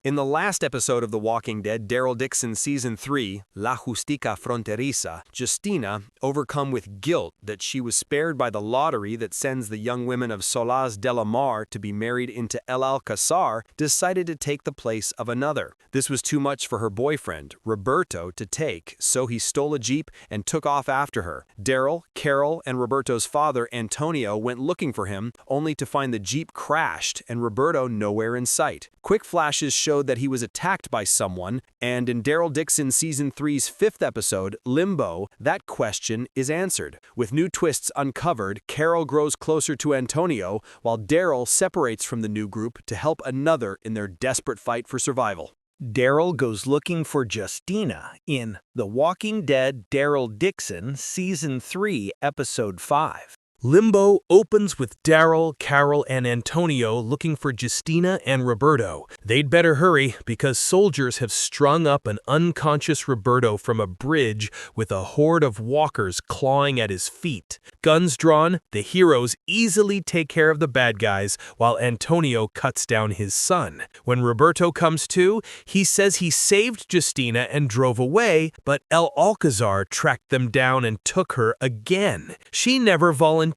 In the last episode of The Walking Dead, Daryl Dixon Season 3, La Justica Fronteriza, Justina, overcome with guilt that she was spared by the lottery that sends the young women of Solaz del Mar to be married into El Alcazar, decided to take the place of another. This was too much for her boyfriend, Roberto, to take, so he stole a jeep and took off after her. Daryl, Carol, and Roberto's father, Antonio, went looking for him, only to find the jeep crashed and Roberto nowhere in sight. Quick flashes showed that he was attacked by someone, and in Daryl Dixon Season 3's 5th episode, Limbo, that question is answered. With new twists uncovered, Carol grows closer to Antonio, while Daryl separates from the new group to help another in their desperate fight for survival. Daryl goes looking for Justina in The Walking Dead Daryl Dixon Season 3, Episode 5. Limbo opens with Daryl, Carol, and Antonio looking for Justina and Roberto. They'd better hurry because soldiers have strung up an unconscious Roberto from a bridge with a horde of walkers clawing at his feet. Guns drawn, the heroes easily take care of the bad guys while Antonio cuts down his son. When Roberto comes to, he says he saved Justina and drove away, but El Alcazar tracked them down and took her again. She never volunteered,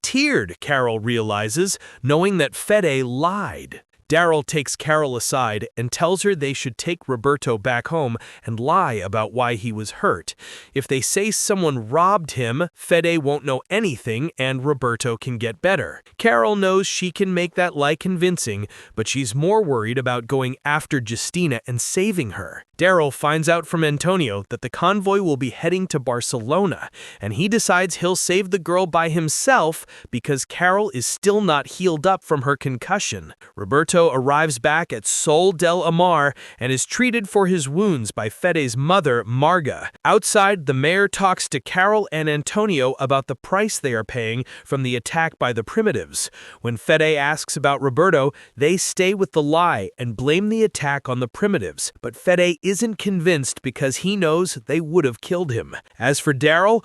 Carol realizes, knowing that Fede lied. Daryl takes Carol aside and tells her they should take Roberto back home and lie about why he was hurt. If they say someone robbed him, Fede won't know anything and Roberto can get better. Carol knows she can make that lie convincing, but she's more worried about going after Justina and saving her. Daryl finds out from Antonio that the convoy will be heading to Barcelona, and he decides he'll save the girl by himself because Carol is still not healed up from her concussion. Roberto arrives back at Sol del Mar and is treated for his wounds by Fede's mother, Marga. Outside, the mayor talks to Carol and Antonio about the price they are paying from the attack by the Primitives. When Fede asks about Roberto, they stay with the lie and blame the attack on the Primitives, but Fede isn't convinced because he knows they would have killed him. As for Daryl,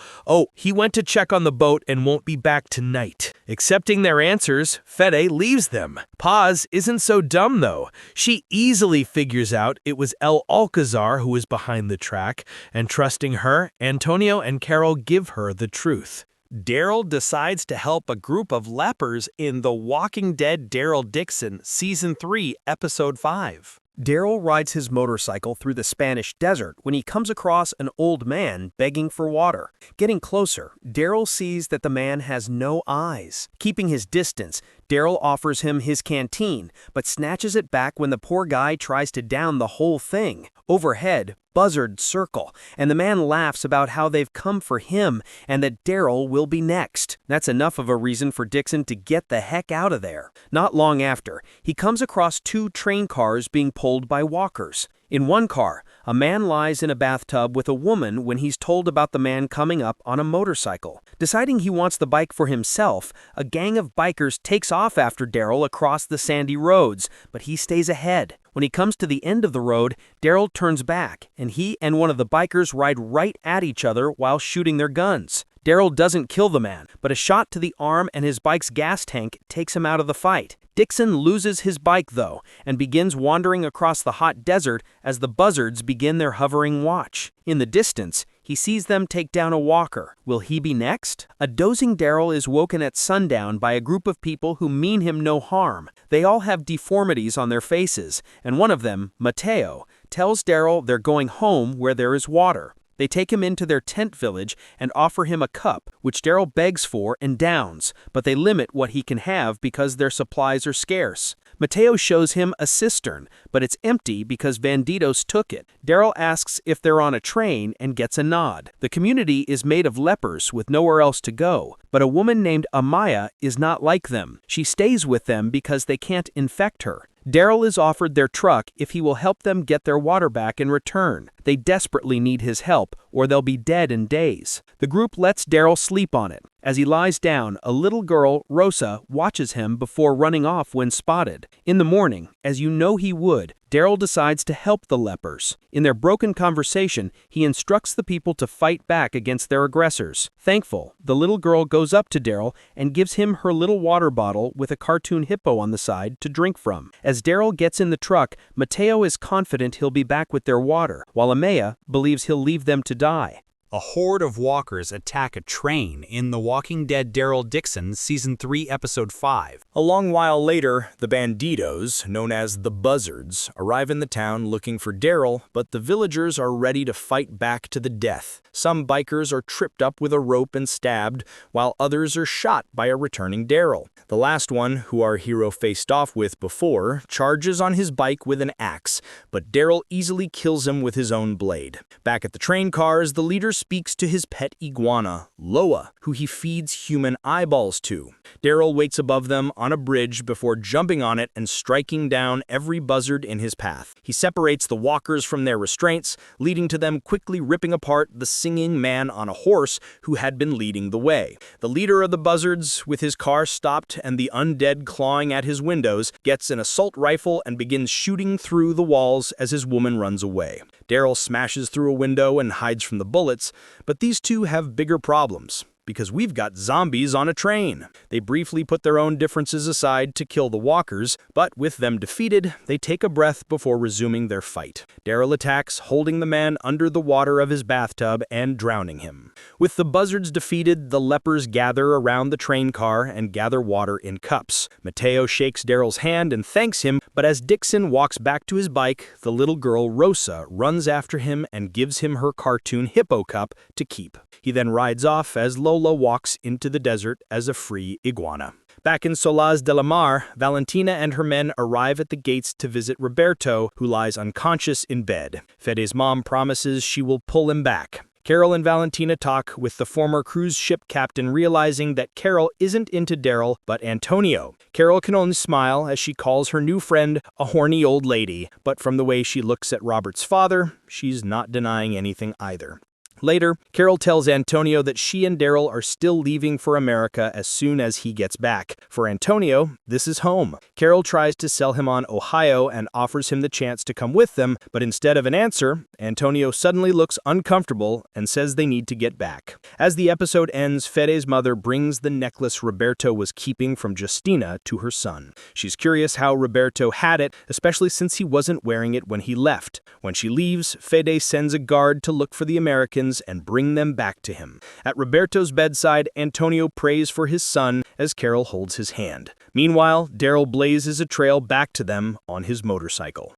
he went to check on the boat and won't be back tonight. Accepting their answers, Fede leaves them. Paz isn't so dumb though. She easily figures out it was El Alcazar who was behind the track, and trusting her, Antonio and Carol give her the truth. Daryl decides to help a group of lepers in The Walking Dead Daryl Dixon Season 3, Episode 5. Daryl rides his motorcycle through the Spanish desert when he comes across an old man begging for water. Getting closer, Daryl sees that the man has no eyes. Keeping his distance, Daryl offers him his canteen, but snatches it back when the poor guy tries to down the whole thing. Overhead, Buzzards circle, and the man laughs about how they've come for him and that Daryl will be next. That's enough of a reason for Dixon to get the heck out of there. Not long after, he comes across 2 train cars being pulled by walkers. In one car, a man lies in a bathtub with a woman when he's told about the man coming up on a motorcycle. Deciding he wants the bike for himself, a gang of bikers takes off after Daryl across the sandy roads, but he stays ahead. When he comes to the end of the road, Daryl turns back, and he and one of the bikers ride right at each other while shooting their guns. Daryl doesn't kill the man, but a shot to the arm and his bike's gas tank takes him out of the fight. Dixon loses his bike, though, and begins wandering across the hot desert as the Buzzards begin their hovering watch. In the distance, he sees them take down a walker. Will he be next? A dozing Daryl is woken at sundown by a group of people who mean him no harm. They all have deformities on their faces, and one of them, Mateo, tells Daryl they're going home where there is water. They take him into their tent village and offer him a cup, which Daryl begs for and downs, but they limit what he can have because their supplies are scarce. Mateo shows him a cistern, but it's empty because Bandidos took it. Daryl asks if they're on a train and gets a nod. The community is made of lepers with nowhere else to go, but a woman named Amaya is not like them. She stays with them because they can't infect her. Daryl is offered their truck if he will help them get their water back in return. They desperately need his help, or they'll be dead in days. The group lets Daryl sleep on it. As he lies down, a little girl, Rosa, watches him before running off when spotted. In the morning, as you know he would, Daryl decides to help the lepers. In their broken conversation, he instructs the people to fight back against their aggressors. Thankful, the little girl goes up to Daryl and gives him her little water bottle with a cartoon hippo on the side to drink from. As Daryl gets in the truck, Mateo is confident he'll be back with their water, while Amaya believes he'll leave them to die. A horde of walkers attack a train in The Walking Dead Daryl Dixon Season 3 Episode 5. A long while later, the banditos, known as the Buzzards, arrive in the town looking for Daryl, but the villagers are ready to fight back to the death. Some bikers are tripped up with a rope and stabbed, while others are shot by a returning Daryl. The last one, who our hero faced off with before, charges on his bike with an axe, but Daryl easily kills him with his own blade. Back at the train cars, the leader speaks to his pet iguana, Loa, who he feeds human eyeballs to. Daryl waits above them on a bridge before jumping on it and striking down every buzzard in his path. He separates the walkers from their restraints, leading to them quickly ripping apart the singing man on a horse who had been leading the way. The leader of the buzzards, with his car stopped and the undead clawing at his windows, gets an assault rifle and begins shooting through the walls as his woman runs away. Daryl smashes through a window and hides from the bullets, but these two have bigger problems, because we've got zombies on a train. They briefly put their own differences aside to kill the walkers, but with them defeated, they take a breath before resuming their fight. Daryl attacks, holding the man under the water of his bathtub and drowning him. With the buzzards defeated, the lepers gather around the train car and gather water in cups. Mateo shakes Daryl's hand and thanks him, but as Dixon walks back to his bike, the little girl Rosa runs after him and gives him her cartoon hippo cup to keep. He then rides off as Lola walks into the desert as a free iguana. Back in Solaz del Mar, Valentina and her men arrive at the gates to visit Roberto, who lies unconscious in bed. Fede's mom promises she will pull him back. Carol and Valentina talk, with the former cruise ship captain realizing that Carol isn't into Daryl, but Antonio. Carol can only smile as she calls her new friend a horny old lady, but from the way she looks at Robert's father, she's not denying anything either. Later, Carol tells Antonio that she and Daryl are still leaving for America as soon as he gets back. For Antonio, this is home. Carol tries to sell him on Ohio and offers him the chance to come with them, but instead of an answer, Antonio suddenly looks uncomfortable and says they need to get back. As the episode ends, Fede's mother brings the necklace Roberto was keeping from Justina to her son. She's curious how Roberto had it, especially since he wasn't wearing it when he left. When she leaves, Fede sends a guard to look for the Americans and bring them back to him. At Roberto's bedside, Antonio prays for his son as Carol holds his hand. Meanwhile, Daryl blazes a trail back to them on his motorcycle.